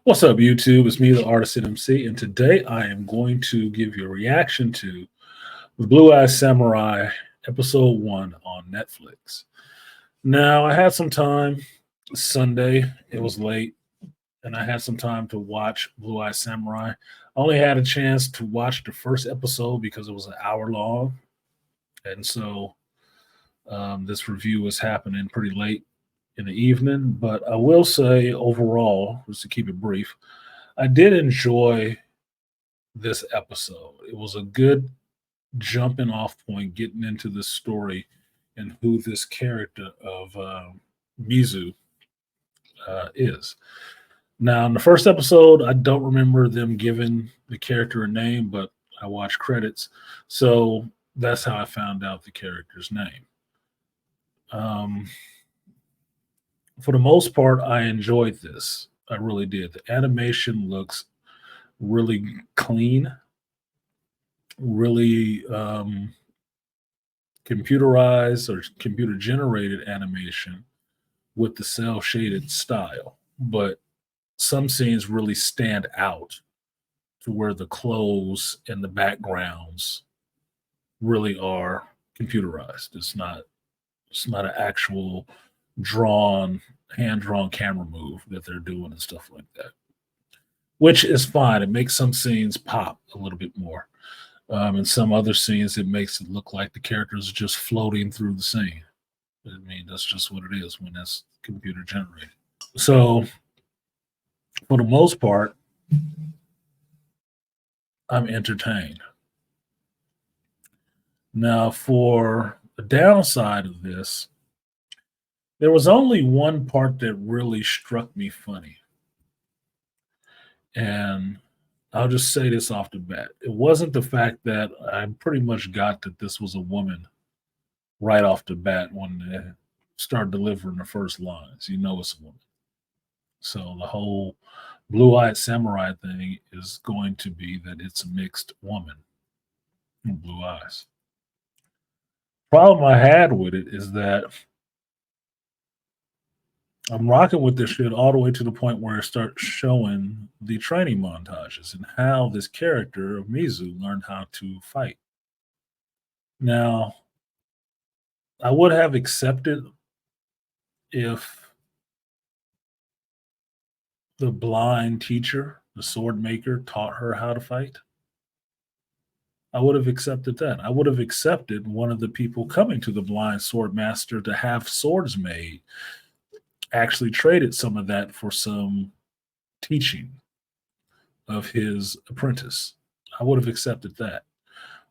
What's up, YouTube? It's me, the artist MC, and today I am going to give you a reaction to the Blue Eye Samurai Episode 1 on Netflix. Now, I had some time Sunday, it was late, and I had some time to watch Blue Eye Samurai. I only had a chance to watch the first episode because it was an hour long, and so this review was happening pretty late in the evening. But I will say, overall, just to keep it brief, I did enjoy this episode. It was a good jumping off point, getting into this story and who this character of Mizu is. Now, in the first episode, I don't remember them giving the character a name, but I watched credits. So that's how I found out the character's name. Um, for the most part, I enjoyed this. I really did. The animation looks really clean, really computerized or computer generated animation with the cell shaded style. But some scenes really stand out to where the clothes and the backgrounds really are computerized. It's not an actual drawn hand drawn camera move that they're doing and stuff like that, which is fine. It makes some scenes pop a little bit more. In some other scenes, it makes it look like the characters are just floating through the scene. I mean, that's just what it is when that's computer generated. So, for the most part, I'm entertained. Now, for the downside of this, there was only one part that really struck me funny. And I'll just say this off the bat. It wasn't the fact that I pretty much got that this was a woman right off the bat when they start delivering the first lines. You know it's a woman. So the whole blue-eyed samurai thing is going to be that it's a mixed woman with blue eyes. Problem I had with it is that I'm rocking with this shit all the way to the point where it starts showing the training montages and how this character of Mizu learned how to fight. Now, I would have accepted if the blind teacher, the sword maker, taught her how to fight. I would have accepted that. I would have accepted one of the people coming to the blind sword master to have swords made actually traded some of that for some teaching of his apprentice. I would have accepted that.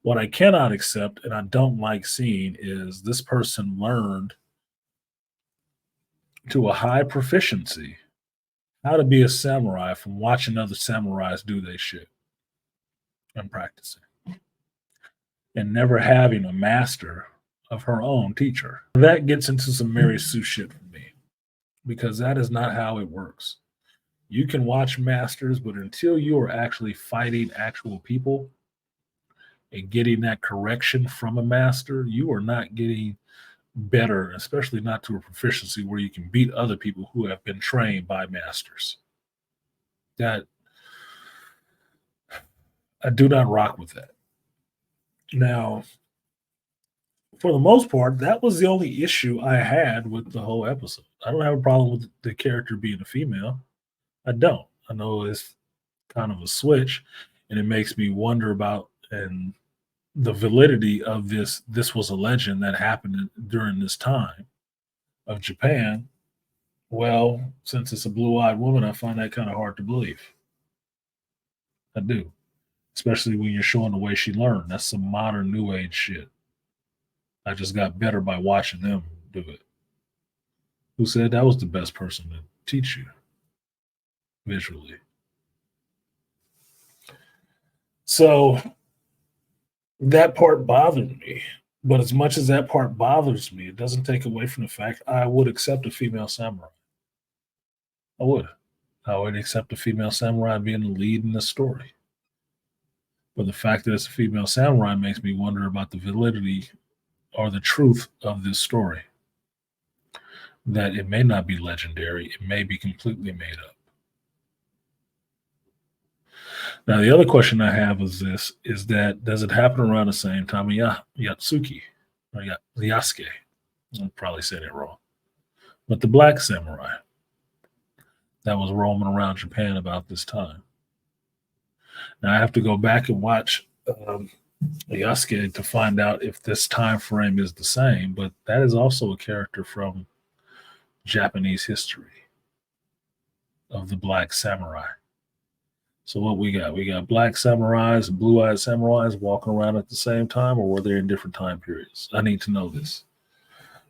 What I cannot accept and I don't like seeing is this person learned to a high proficiency how to be a samurai from watching other samurais do their shit and practicing and never having a master of her own teacher. That gets into some Mary Sue shit for me because that is not how it works. You can watch masters, but until you are actually fighting actual people and getting that correction from a master, you are not getting better, especially not to a proficiency where you can beat other people who have been trained by masters. That I do not rock with that. Now, for the most part, that was the only issue I had with the whole episode. I don't have a problem with the character being a female. I don't. I know it's kind of a switch, and it makes me wonder about and the validity of this. This was a legend that happened during this time of Japan. Well, since it's a blue-eyed woman, I find that kind of hard to believe. I do, especially when you're showing the way she learned. That's some modern new age shit. I just got better by watching them do it. Who said that was the best person to teach you visually? So that part bothered me. But as much as that part bothers me, it doesn't take away from the fact I would accept a female samurai. I would. I would accept a female samurai being the lead in the story. But the fact that it's a female samurai makes me wonder about the validity or the truth of this story. That it may not be legendary, it may be completely made up. Now, the other question I have is this: is that does it happen around the same time of Yatsuki or Yasuke? I'm probably saying it wrong, but the Black Samurai that was roaming around Japan about this time. Now, I have to go back and watch Yasuke to find out if this time frame is the same, but that is also a character from Japanese history of the Black Samurai. So what we got? We got black samurais and blue-eyed samurais walking around at the same time, or were they in different time periods? I need to know this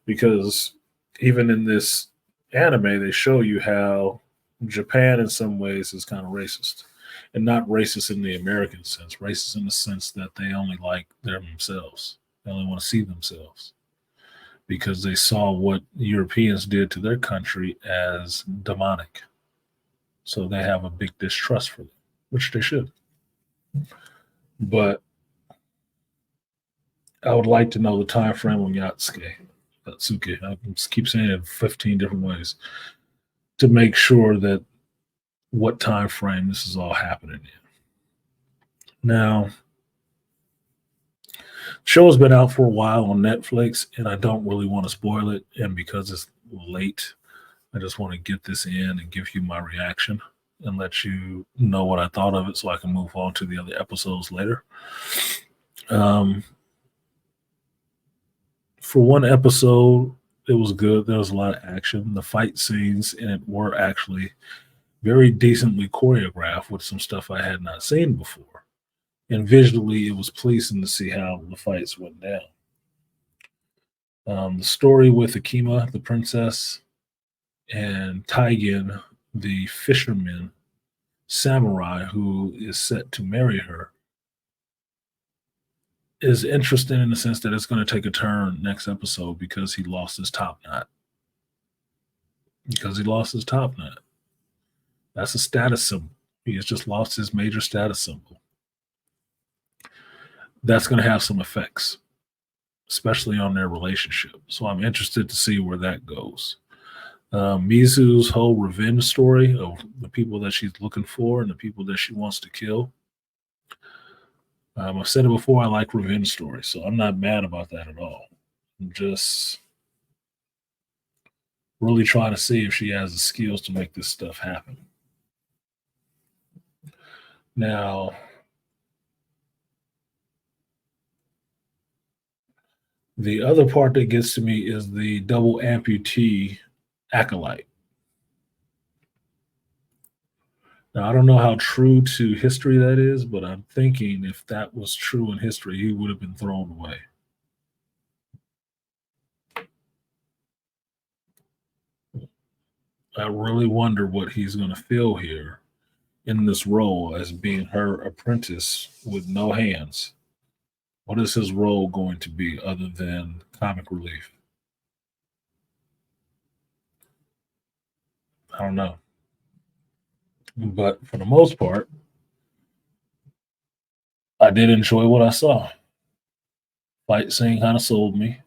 because even in this anime, they show you how Japan, in some ways, is kind of racist, and not racist in the American sense, racist in the sense that they only like themselves. They only want to see themselves because they saw what Europeans did to their country as demonic. So they have a big distrust for them, which they should. But I would like to know the time frame on Yatsuke. I keep saying it 15 different ways to make sure that what time frame this is all happening in. Now, show has been out for a while on Netflix, and I don't really want to spoil it. And because it's late, I just want to get this in and give you my reaction and let you know what I thought of it so I can move on to the other episodes later. For one episode, it was good. There was a lot of action. The fight scenes in it were actually very decently choreographed with some stuff I had not seen before. And visually, it was pleasing to see how the fights went down. The story with Akima, the princess, and Taigen, the fisherman samurai who is set to marry her, is interesting in the sense that it's going to take a turn next episode because he lost his top knot. That's a status symbol. He has just lost his major status symbol. That's going to have some effects, especially on their relationship. So I'm interested to see where that goes. Mizu's whole revenge story of the people that she's looking for and the people that she wants to kill. I've said it before, I like revenge stories, so I'm not mad about that at all. I'm just really trying to see if she has the skills to make this stuff happen. Now, the other part that gets to me is the double amputee acolyte. Now, I don't know how true to history that is, but I'm thinking if that was true in history, he would have been thrown away. I really wonder what he's going to feel here in this role as being her apprentice with no hands. What is his role going to be other than comic relief? I don't know. But for the most part, I did enjoy what I saw. Fight scene kind of sold me,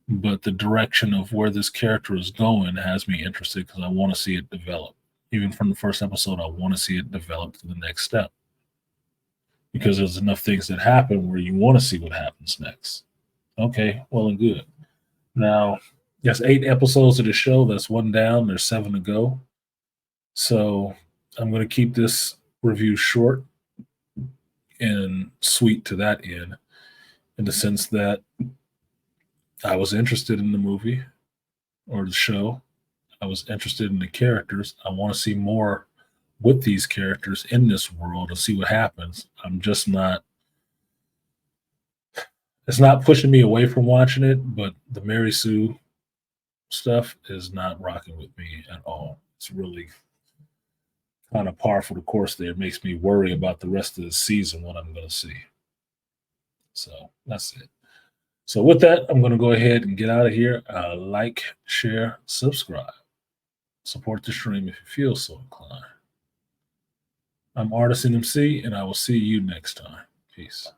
but the direction of where this character is going has me interested because I want to see it develop. Even from the first episode, I want to see it develop to the next step because there's enough things that happen where you want to see what happens next. Okay, well and good. Now, there's 8 episodes of the show. That's one down. There's 7 to go. So I'm going to keep this review short and sweet to that end, in the sense that I was interested in the movie or the show. I was interested in the characters. I want to see more with these characters in this world and see what happens. I'm just not, it's not pushing me away from watching it, but the Mary Sue stuff is not rocking with me at all. It's really kind of par for the course there. It makes me worry about the rest of the season, what I'm going to see. So that's it. So with that, I'm going to go ahead and get out of here. Like, share, subscribe. Support the stream if you feel so inclined. I'm Artisan MC, and I will see you next time. Peace.